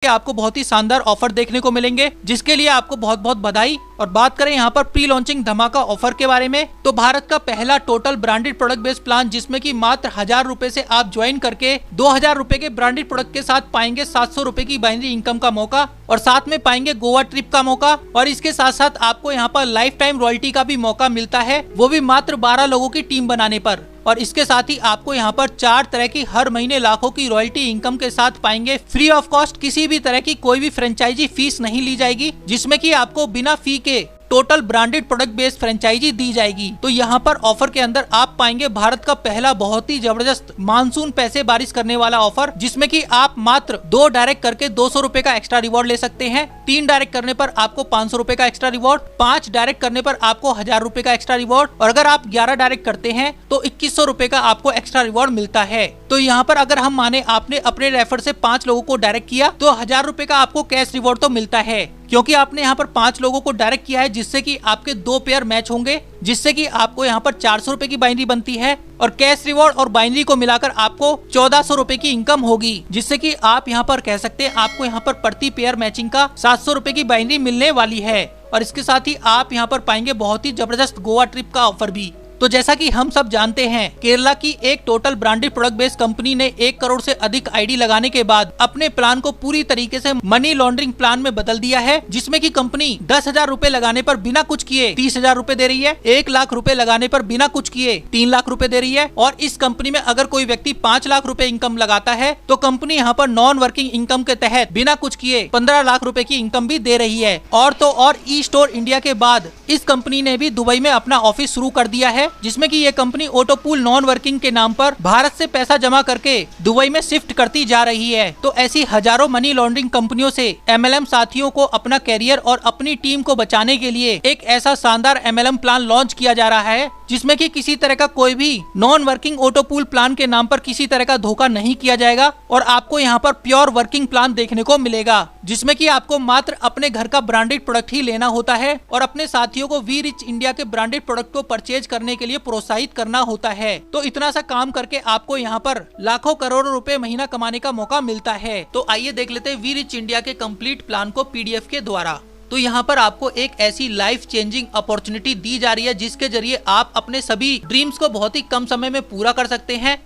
आपको बहुत ही शानदार ऑफर देखने को मिलेंगे, जिसके लिए आपको बहुत बहुत बधाई। और बात करें यहाँ पर प्री लॉन्चिंग धमाका ऑफर के बारे में, तो भारत का पहला total branded product based plan, जिसमें कि मात्र 1000 रुपए से आप ज्वाइन करके 2000 रुपए के ब्रांडेड प्रोडक्ट के साथ पाएंगे 700 रुपए की बाइनरी इनकम का मौका, और साथ में पाएंगे गोवा ट्रिप का मौका, और इसके साथ साथ आपको यहाँ पर लाइफ टाइम रॉयल्टी का भी मौका मिलता है, वो भी मात्र 12 लोगों की टीम बनाने पर। और इसके साथ ही आपको यहाँ पर 4 तरह की हर महीने लाखों की रॉयल्टी इनकम के साथ पाएंगे फ्री ऑफ कॉस्ट। किसी भी तरह की कोई भी फ्रेंचाइजी फीस नहीं ली जाएगी, जिसमें कि आपको बिना फी के total branded product based franchise दी जाएगी। तो यहाँ पर ऑफर के अंदर आप पाएंगे भारत का पहला बहुत ही जबरदस्त मानसून पैसे बारिश करने वाला ऑफर, जिसमें कि आप मात्र 2 डायरेक्ट करके 200 रुपए का एक्स्ट्रा रिवॉर्ड ले सकते हैं, 3 डायरेक्ट करने पर आपको 500 रुपए का एक्स्ट्रा रिवॉर्ड, 5 डायरेक्ट करने पर आपको 1000 रुपए का एक्स्ट्रा रिवॉर्ड, और अगर आप 11 डायरेक्ट करते हैं तो 2100 रुपए का आपको एक्स्ट्रा रिवॉर्ड मिलता है। तो यहाँ पर अगर हम माने आपने अपने रेफर से 5 लोगों को डायरेक्ट किया तो 1000 रुपए का आपको कैश रिवॉर्ड तो मिलता है, क्योंकि आपने यहाँ पर 5 लोगों को डायरेक्ट किया है, जिससे कि आपके 2 पेयर मैच होंगे, जिससे कि आपको यहाँ पर 400 रुपए की बाइनरी बनती है, और कैश रिवॉर्ड और बाइनरी को मिलाकर आपको 1400 रुपए की इनकम होगी, जिससे कि आप यहाँ पर कह सकते हैं आपको यहाँ पर प्रति पेयर मैचिंग का 700 रुपए की बाइनरी मिलने वाली है। और इसके साथ ही आप यहाँ पर पाएंगे बहुत ही जबरदस्त गोवा ट्रिप का ऑफर भी। तो जैसा कि हम सब जानते हैं, केरला की एक total branded product based company ने 1 करोड़ से अधिक आईडी लगाने के बाद अपने प्लान को पूरी तरीके से मनी लॉन्ड्रिंग प्लान में बदल दिया है, जिसमें कि कंपनी 10,000 रुपए लगाने पर बिना कुछ किए 30,000 रुपए दे रही है, 1 लाख रुपए लगाने पर बिना कुछ किए 3 लाख रुपए दे रही है, और इस कंपनी में अगर कोई व्यक्ति 5 लाख रुपए इनकम लगाता है तो कंपनी यहाँ पर नॉन वर्किंग इनकम के तहत बिना कुछ किए 15 लाख रुपए की इनकम भी दे रही है। और तो और ई स्टोर इंडिया के बाद इस कंपनी ने भी दुबई में अपना ऑफिस शुरू कर दिया है, जिसमें कि ये कंपनी ऑटोपूल नॉन वर्किंग के नाम पर भारत से पैसा जमा करके दुबई में शिफ्ट करती जा रही है। तो ऐसी हजारों मनी लॉन्ड्रिंग कंपनियों से एमएलएम साथियों को अपना कैरियर और अपनी टीम को बचाने के लिए एक ऐसा शानदार एमएलएम प्लान लॉन्च किया जा रहा है, जिसमें कि किसी तरह का कोई भी नॉन वर्किंग ऑटोपूल प्लान के नाम पर किसी तरह का धोखा नहीं किया जाएगा, और आपको यहाँ पर प्योर वर्किंग प्लान देखने को मिलेगा, जिसमें कि आपको मात्र अपने घर का ब्रांडेड प्रोडक्ट ही लेना होता है और अपने साथियों को वी रिच इंडिया के ब्रांडेड प्रोडक्ट को परचेज करने के लिए प्रोत्साहित करना होता है। तो इतना सा काम करके आपको यहाँ पर लाखों करोड़ों रुपए महीना कमाने का मौका मिलता है। तो आइए देख लेते हैं वी रिच इंडिया के कंप्लीट प्लान को पीडीएफ के द्वारा। तो यहाँ पर आपको एक ऐसी लाइफ चेंजिंग अपॉर्चुनिटी दी जा रही है, जिसके जरिए आप अपने सभी ड्रीम्स को बहुत ही कम समय में पूरा कर सकते हैं।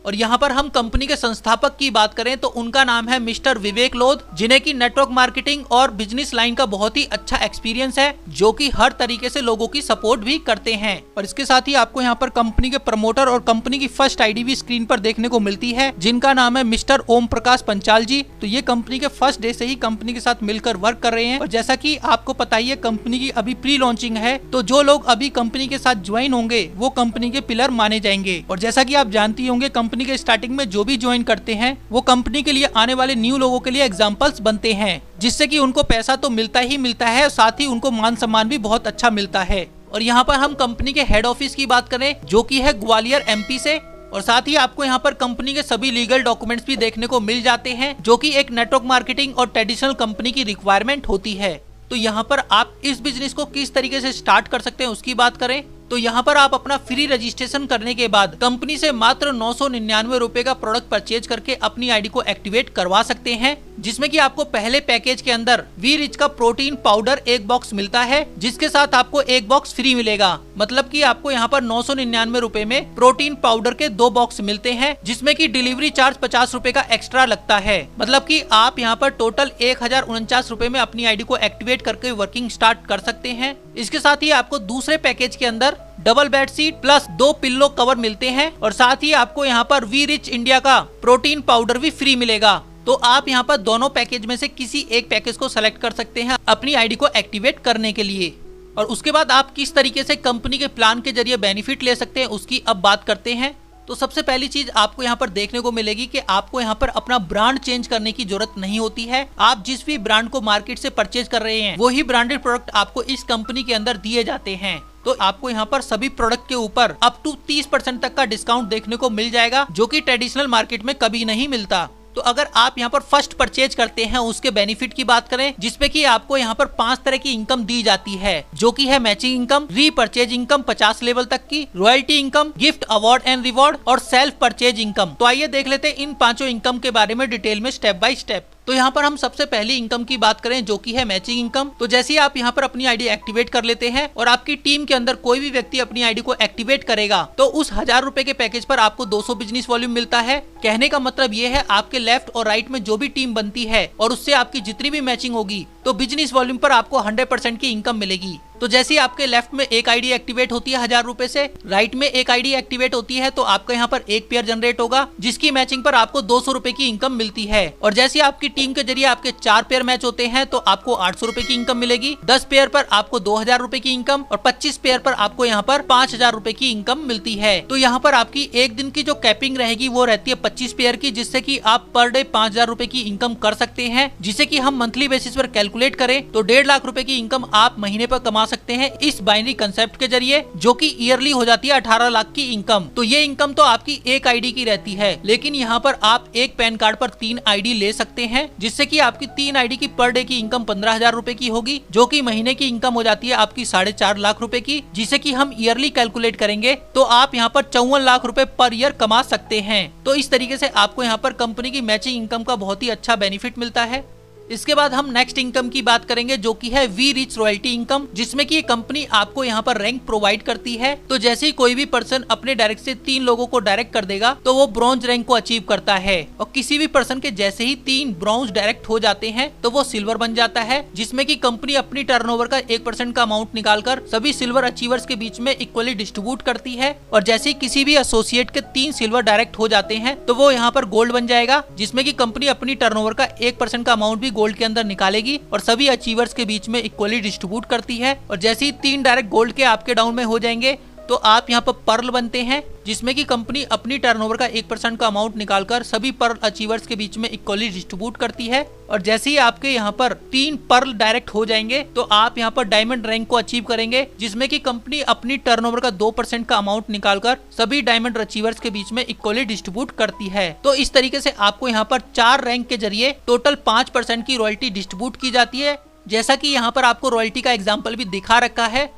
और यहाँ पर हम कंपनी के संस्थापक की बात करें तो उनका नाम है मिस्टर विवेक लोध, जिन्हें की नेटवर्क मार्केटिंग और बिजनेस लाइन का बहुत ही अच्छा एक्सपीरियंस है, जो कि हर तरीके से लोगों की सपोर्ट भी करते हैं। और इसके साथ ही आपको यहाँ पर कंपनी के प्रमोटर और कंपनी की फर्स्ट आईडी भी स्क्रीन पर देखने को मिलती है, जिनका नाम है मिस्टर ओम प्रकाश पंचाल जी। तो ये कंपनी के फर्स्ट डे से ही कंपनी के साथ मिलकर वर्क कर रहे हैं। और जैसा की आपको पता ही है, कंपनी की अभी प्री लॉन्चिंग है, तो जो लोग अभी कंपनी के साथ ज्वाइन होंगे वो कंपनी के पिलर माने जाएंगे। और जैसा की आप जानती होंगे, कंपनी के स्टार्टिंग में जो भी ज्वाइन करते हैं वो कंपनी के लिए आने वाले न्यू लोगों के लिए एग्जांपल्स बनते हैं, जिससे कि उनको पैसा तो मिलता ही मिलता है और साथ ही उनको मान सम्मान भी बहुत अच्छा मिलता है। और यहाँ पर हम कंपनी के हेड ऑफिस की बात करें, जो कि है ग्वालियर एमपी से, और साथ ही आपको यहाँ पर कंपनी के सभी लीगल डॉक्यूमेंट्स भी देखने को मिल जाते हैं, जो कि एक नेटवर्क मार्केटिंग और ट्रेडिशनल कंपनी की रिक्वायरमेंट होती है। तो यहाँ पर आप इस बिजनेस को किस तरीके से स्टार्ट कर सकते हैं उसकी बात करें तो यहाँ पर आप अपना फ्री रजिस्ट्रेशन करने के बाद कंपनी से मात्र 999 रुपए का प्रोडक्ट परचेज करके अपनी आईडी को एक्टिवेट करवा सकते हैं, जिसमें कि आपको पहले पैकेज के अंदर वी रिच का प्रोटीन पाउडर 1 बॉक्स मिलता है, जिसके साथ आपको 1 बॉक्स फ्री मिलेगा। मतलब कि आपको यहाँ पर 999 रुपए में प्रोटीन पाउडर के 2 बॉक्स मिलते हैं, जिसमें कि डिलीवरी चार्ज 50 रुपए का एक्स्ट्रा लगता है। मतलब कि आप यहाँ पर टोटल 1049 रुपए में अपनी आईडी को एक्टिवेट करके वर्किंग स्टार्ट कर सकते हैं। इसके साथ ही आपको दूसरे पैकेज के अंदर double bed sheet plus 2 pillow cover मिलते हैं, और साथ ही आपको यहाँ पर वी रिच इंडिया का प्रोटीन पाउडर भी फ्री मिलेगा। तो आप यहाँ पर दोनों पैकेज में से किसी एक पैकेज को सेलेक्ट कर सकते हैं अपनी आईडी को एक्टिवेट करने के लिए। और उसके बाद आप किस तरीके से कंपनी के प्लान के जरिए बेनिफिट ले सकते हैं उसकी अब बात करते हैं। तो सबसे पहली चीज आपको यहाँ पर देखने को मिलेगी कि आपको यहाँ पर अपना ब्रांड चेंज करने की जरूरत नहीं होती है। आप जिस भी ब्रांड को मार्केट से परचेज कर रहे हैं वही ब्रांडेड प्रोडक्ट आपको इस कंपनी के अंदर दिए जाते हैं। तो आपको यहाँ पर सभी प्रोडक्ट के ऊपर अप टू 30% तक का डिस्काउंट देखने को मिल जाएगा, जो कि ट्रेडिशनल मार्केट में कभी नहीं मिलता। तो अगर आप यहाँ पर फर्स्ट परचेज करते हैं उसके बेनिफिट की बात करें, जिसपे कि आपको यहाँ पर 5 तरह की इनकम दी जाती है, जो कि है matching income, repurchase income 50 level तक की, royalty income, gift award and reward और सेल्फ परचेज इनकम। तो आइए देख लेते हैं इन 5 इनकम के बारे में डिटेल में स्टेप बाय स्टेप। तो यहाँ पर हम सबसे पहली इनकम की बात करें जो कि है मैचिंग इनकम। तो जैसे ही आप यहाँ पर अपनी आईडी एक्टिवेट कर लेते हैं और आपकी टीम के अंदर कोई भी व्यक्ति अपनी आईडी को एक्टिवेट करेगा तो उस 1000 रुपए के पैकेज पर आपको 200 बिजनेस वॉल्यूम मिलता है। कहने का मतलब ये है आपके लेफ्ट और राइट में जो भी टीम बनती है और उससे आपकी जितनी भी मैचिंग होगी तो बिजनेस वॉल्यूम पर आपको 100% की इनकम मिलेगी। तो जैसे ही आपके लेफ्ट में एक आईडी एक्टिवेट होती है 1000 रुपए से, राइट में एक आईडी एक्टिवेट होती है तो आपका यहाँ पर एक पेयर जनरेट होगा जिसकी मैचिंग पर आपको 200 रुपए की इनकम मिलती है। और जैसे आपकी टीम के जरिए आपके 4 पेयर मैच होते हैं तो आपको 800 रुपए की इनकम मिलेगी। 10 पेयर पर आपको 2000 रुपए की इनकम और 25 पेयर पर आपको यहाँ पर 5000 रुपए की इनकम मिलती है। तो यहाँ पर आपकी एक दिन की जो कैपिंग रहेगी वो रहती है 25 पेयर की, जिससे की आप पर डे 5000 रुपए की इनकम कर सकते हैं। जिसे की हम मंथली बेसिस पर कैलकुलेट करें तो 1.5 लाख रुपए की इनकम आप महीने पर कमा सकते हैं इस बाइनरी कंसेप्ट के जरिए, जो कि ईयरली हो जाती है 18 लाख की इनकम। तो ये इनकम तो आपकी एक आईडी की रहती है, लेकिन यहाँ पर आप एक पैन कार्ड पर 3 आईडी ले सकते हैं, जिससे कि आपकी 3 आईडी की पर डे की इनकम 15,000 रुपए की होगी, जो कि महीने की इनकम हो जाती है आपकी 4.5 लाख रुपए की। जिसे कि हम ईयरली कैलकुलेट करेंगे तो आप यहाँ पर 54 लाख रुपए पर ईयर कमा सकते हैं। तो इस तरीके से आपको यहाँ पर कंपनी की मैचिंग इनकम का बहुत ही अच्छा बेनिफिट मिलता है। इसके बाद हम नेक्स्ट इनकम की बात करेंगे जो कि है वी रिच रॉयल्टी इनकम, जिसमें कि ये कंपनी आपको यहाँ पर रैंक प्रोवाइड करती है। तो जैसे ही कोई भी पर्सन अपने डायरेक्ट से 3 लोगों को डायरेक्ट कर देगा तो वो ब्रॉन्ज रैंक को अचीव करता है, और किसी भी पर्सन के जैसे ही 3 ब्रॉन्ज डायरेक्ट हो जाते हैं तो वो सिल्वर बन जाता है, जिसमें की कंपनी अपनी टर्नओवर का 1% का अमाउंट निकालकर सभी सिल्वर अचीवर्स के बीच में इक्वली डिस्ट्रीब्यूट करती है। और जैसे ही किसी भी एसोसिएट के 3 सिल्वर डायरेक्ट हो जाते हैं तो वो यहाँ पर गोल्ड बन जाएगा, जिसमें की कंपनी अपनी टर्नओवर का 1% का अमाउंट भी गोल्ड के अंदर निकालेगी और सभी अचीवर्स के बीच में इक्वली डिस्ट्रीब्यूट करती है। और जैसे ही 3 डायरेक्ट गोल्ड के आपके डाउन में हो जाएंगे तो आप यहाँ पर पर्ल बनते हैं, जिसमें कि कंपनी अपनी टर्नओवर का 1% का अमाउंट निकालकर सभी पर्ल अचीवर्स के बीच में इक्वली डिस्ट्रीब्यूट करती है। और जैसे ही आपके यहाँ पर 3 पर्ल डायरेक्ट हो जाएंगे तो आप यहाँ पर डायमंड रैंक को अचीव करेंगे, जिसमें कि कंपनी अपनी टर्नओवर का 2% का अमाउंट निकालकर सभी डायमंड अचीवर्स के बीच में इक्वली डिस्ट्रीब्यूट करती है। तो इस तरीके से आपको यहाँ पर 4 रैंक के जरिए टोटल 5% की रॉयल्टी डिस्ट्रीब्यूट की जाती है, जैसा कि यहाँ पर आपको रॉयल्टी का एग्जाम्पल भी दिखा रखा है।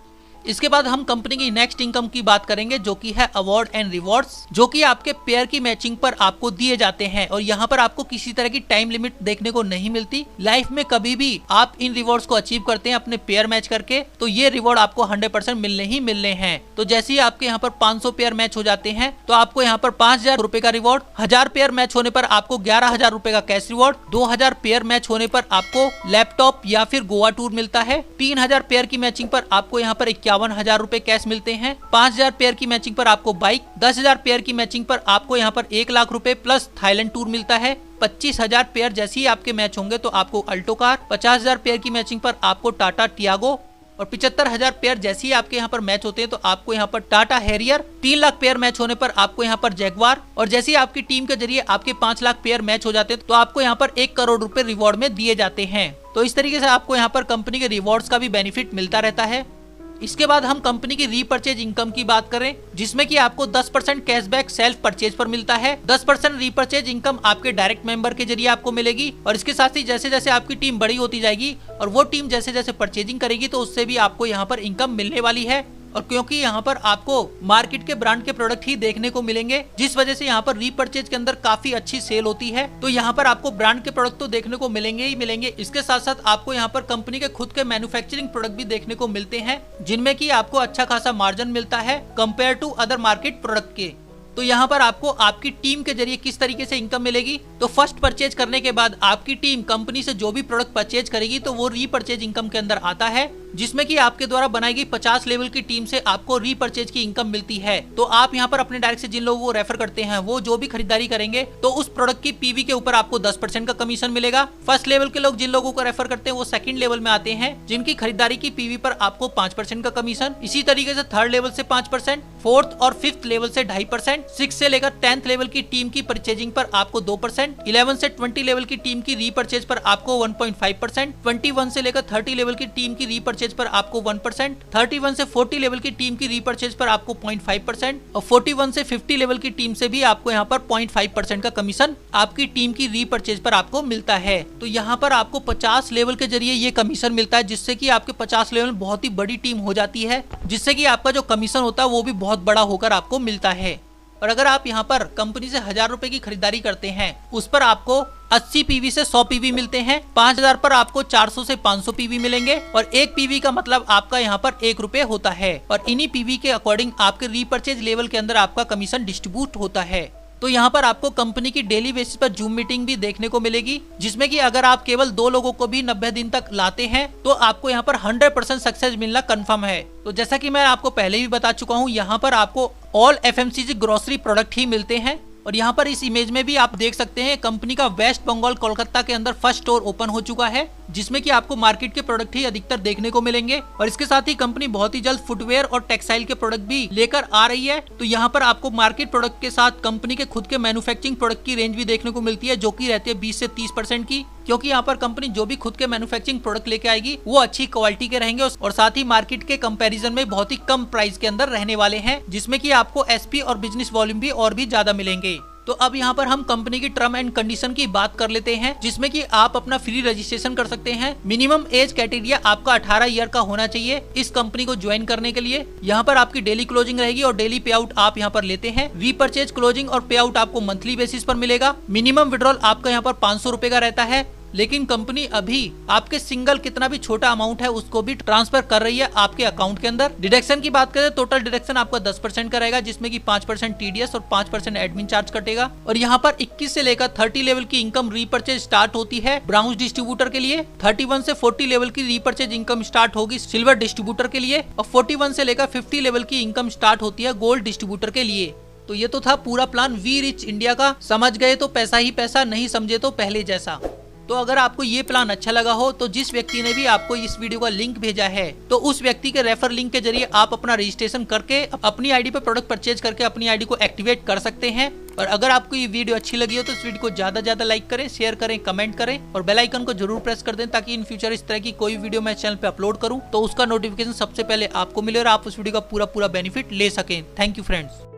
इसके बाद हम कंपनी की नेक्स्ट इनकम की बात करेंगे जो कि है अवार्ड एंड रिवॉर्ड्स, जो कि आपके पेयर की मैचिंग पर आपको दिए जाते हैं। और यहाँ पर आपको किसी तरह की टाइम लिमिट देखने को नहीं मिलती। लाइफ में कभी भी आप इन रिवॉर्ड्स को अचीव करते हैं अपने पेयर मैच करके तो ये रिवॉर्ड आपको 100% मिलने ही मिलने हैं। तो जैसे ही आपके यहाँ पर 500 पेयर मैच हो जाते हैं तो आपको यहाँ पर 5,000 रुपए का रिवॉर्ड, 1000 पेयर मैच होने पर आपको 11,000 रुपए का कैश रिवॉर्ड, 2000 पेयर मैच होने पर आपको लैपटॉप या फिर गोवा टूर मिलता है, 3000 पेयर की मैचिंग पर आपको यहाँ पर 51,000 रुपए कैश मिलते हैं, 5000 पेयर की मैचिंग पर आपको बाइक, 10,000 पेयर की मैचिंग पर आपको यहाँ पर 1 लाख रुपए प्लस थाईलैंड टूर मिलता है, 25,000 पेयर जैसे ही आपके मैच होंगे तो आपको अल्टो कार, 50,000 पेयर की मैचिंग पर आपको टाटा टियागो, और 75,000 पेयर जैसे ही आपके यहाँ पर मैच होते हैं तो आपको यहाँ पर Tata Harrier, 3 lakh pair match होने पर आपको यहाँ पर जैगवार, और जैसे ही आपकी टीम के जरिए आपके 5 लाख पेयर मैच हो जाते हैं तो आपको यहाँ पर 1 करोड़ रुपए रिवॉर्ड में दिए जाते हैं। तो इस तरीके से आपको यहाँ पर कंपनी के रिवॉर्ड्स का भी बेनिफिट मिलता रहता है। इसके बाद हम कंपनी की रीपर्चेज इनकम की बात करें, जिसमें कि आपको 10% कैशबैक सेल्फ परचेज पर मिलता है। 10% रीपर्चेज इनकम आपके डायरेक्ट मेंबर के जरिए आपको मिलेगी, और इसके साथ ही जैसे जैसे आपकी टीम बड़ी होती जाएगी और वो टीम जैसे जैसे परचेजिंग करेगी तो उससे भी आपको यहाँ पर इनकम मिलने वाली है। और क्योंकि यहाँ पर आपको मार्केट के ब्रांड के प्रोडक्ट ही देखने को मिलेंगे, जिस वजह से यहाँ पर रीपर्चेज के अंदर काफी अच्छी सेल होती है। तो यहाँ पर आपको ब्रांड के प्रोडक्ट तो देखने को मिलेंगे ही मिलेंगे, इसके साथ साथ आपको यहाँ पर कंपनी के खुद के मैन्युफैक्चरिंग प्रोडक्ट भी देखने को मिलते हैं, जिनमें की आपको अच्छा खासा मार्जिन मिलता है compare to other market product के। तो यहाँ पर आपको आपकी टीम के जरिए किस तरीके से इनकम मिलेगी, तो फर्स्ट परचेज करने के बाद आपकी टीम कंपनी से जो भी प्रोडक्ट परचेज करेगी तो वो रीपर्चेज इनकम के अंदर आता है, जिसमें कि आपके द्वारा बनाई गई 50 लेवल की टीम से आपको रीपर्चेज की इनकम मिलती है। तो आप यहाँ पर अपने डायरेक्ट से जिन लोगों को रेफर करते हैं वो जो भी खरीदारी करेंगे तो उस प्रोडक्ट की पीवी के ऊपर आपको 10% का कमीशन मिलेगा। फर्स्ट लेवल के लोग जिन लोगों को रेफर करते हैं वो सेकंड लेवल में आते हैं, जिनकी खरीदारी की पीवी पर आपको 5% का कमीशन। इसी तरीके से थर्ड लेवल से 5%, फोर्थ और फिफ्थ लेवल से 2.5%, 6 से लेकर 10th लेवल की टीम की परचेजिंग पर आपको 2%, 11 से 20 लेवल की टीम की रीपर्चेज पर आपको 1.5%, 21 से लेकर 30 लेवल की टीम की रीपर्चेज पर आपको 1%, 31 से 40 लेवल की टीम की रीपर्चेज पर आपको 0.5%, और 41 से 50 लेवल की टीम से भी आपको यहाँ पर 0.5% का कमीशन आपकी टीम की रीपर्चेज पर आपको मिलता है। तो यहाँ पर आपको 50 लेवल के जरिए ये कमीशन मिलता है, जिससे कि आपके 50 लेवल बहुत ही बड़ी टीम हो जाती है, जिससे कि आपका जो कमीशन होता है वो भी बहुत बड़ा होकर आपको मिलता है। और अगर आप यहाँ पर कंपनी से 1000 रुपए की खरीदारी करते हैं, उस पर आपको 80 पीवी से 100 पीवी मिलते हैं। 5000 पर आपको 400 से 500 पीवी मिलेंगे और 1 पीवी का मतलब आपका यहाँ पर 1 रुपए होता है और इन्हीं पीवी के अकॉर्डिंग आपके रीपर्चेज लेवल के अंदर आपका कमीशन डिस्ट्रीब्यूट होता है। तो यहाँ पर आपको कंपनी की डेली बेसिस पर जूम मीटिंग भी देखने को मिलेगी, जिसमें कि अगर आप केवल 2 लोगों को भी 90 दिन तक लाते हैं तो आपको यहाँ पर 100% सक्सेस मिलना कंफर्म है। तो जैसा कि मैं आपको पहले भी बता चुका हूँ, यहाँ पर आपको ऑल FMCG ग्रोसरी प्रोडक्ट ही मिलते हैं। और यहाँ पर इस इमेज में भी आप देख सकते हैं कंपनी का वेस्ट बंगाल कोलकाता के अंदर फर्स्ट स्टोर ओपन हो चुका है, जिसमें कि आपको मार्केट के प्रोडक्ट ही अधिकतर देखने को मिलेंगे। और इसके साथ ही कंपनी बहुत ही जल्द फुटवेयर और टेक्सटाइल के प्रोडक्ट भी लेकर आ रही है। तो यहाँ पर आपको मार्केट प्रोडक्ट के साथ कंपनी के खुद के मैन्युफैक्चरिंग प्रोडक्ट की रेंज भी देखने को मिलती है, जो की रहती है 20 से 30% की, क्योंकि यहाँ पर कंपनी जो भी खुद के मैन्युफैक्चरिंग प्रोडक्ट लेके आएगी वो अच्छी क्वालिटी के रहेंगे और साथ ही मार्केट के कंपैरिजन में बहुत ही कम प्राइस के अंदर रहने वाले हैं, जिसमें कि आपको SP और बिजनेस वॉल्यूम भी और भी ज्यादा मिलेंगे। तो अब यहाँ पर हम कंपनी की टर्म एंड कंडीशन की बात कर लेते हैं, जिसमें कि आप अपना फ्री रजिस्ट्रेशन कर सकते हैं। मिनिमम एज क्राइटेरिया आपका 18 ईयर का होना चाहिए इस कंपनी को ज्वाइन करने के लिए। यहाँ पर आपकी डेली क्लोजिंग रहेगी और डेली पे आउट आप यहाँ पर लेते हैं। रीपर्चेज क्लोजिंग और पे आउट आपको मंथली बेसिस पर मिलेगा। मिनिमम विड्रॉल आपका यहाँ पर 500 रुपए का रहता है, लेकिन कंपनी अभी आपके सिंगल कितना भी छोटा अमाउंट है उसको भी ट्रांसफर कर रही है आपके अकाउंट के अंदर। डिडक्शन की बात करें, टोटल डिडक्शन आपका 10% का रहेगा, जिसमें कि 5% TDS और 5% एडमिन चार्ज कटेगा। और यहाँ पर 21 से लेकर 30 लेवल की इनकम रीपर्चेज स्टार्ट होती है ब्राउन डिस्ट्रीब्यूटर के लिए। 31 से 40 लेवल की रीपर्चेज इनकम स्टार्ट होगी सिल्वर डिस्ट्रीब्यूटर के लिए और 41 से लेकर 50 लेवल की इनकम स्टार्ट होती है गोल्ड डिस्ट्रीब्यूटर के लिए। तो ये तो था पूरा प्लान वी रिच इंडिया का। समझ गए तो पैसा ही पैसा, नहीं समझे तो पहले जैसा। तो अगर आपको ये प्लान अच्छा लगा हो तो जिस व्यक्ति ने भी आपको इस वीडियो का लिंक भेजा है तो उस व्यक्ति के रेफर लिंक के जरिए आप अपना रजिस्ट्रेशन करके अपनी आईडी पे प्रोडक्ट परचेज करके अपनी आईडी को एक्टिवेट कर सकते हैं। और अगर आपको ये वीडियो अच्छी लगी हो तो इस वीडियो को ज्यादा लाइक करें, शेयर करें, कमेंट करें और बेल आइकन को जरूर प्रेस कर दें, ताकि इन फ्यूचर इस तरह की कोई वीडियो मैं चैनल पे अपलोड करूं तो उसका नोटिफिकेशन सबसे पहले आपको मिले और आप उस वीडियो का पूरा बेनिफिट ले सकें। Thank you friends.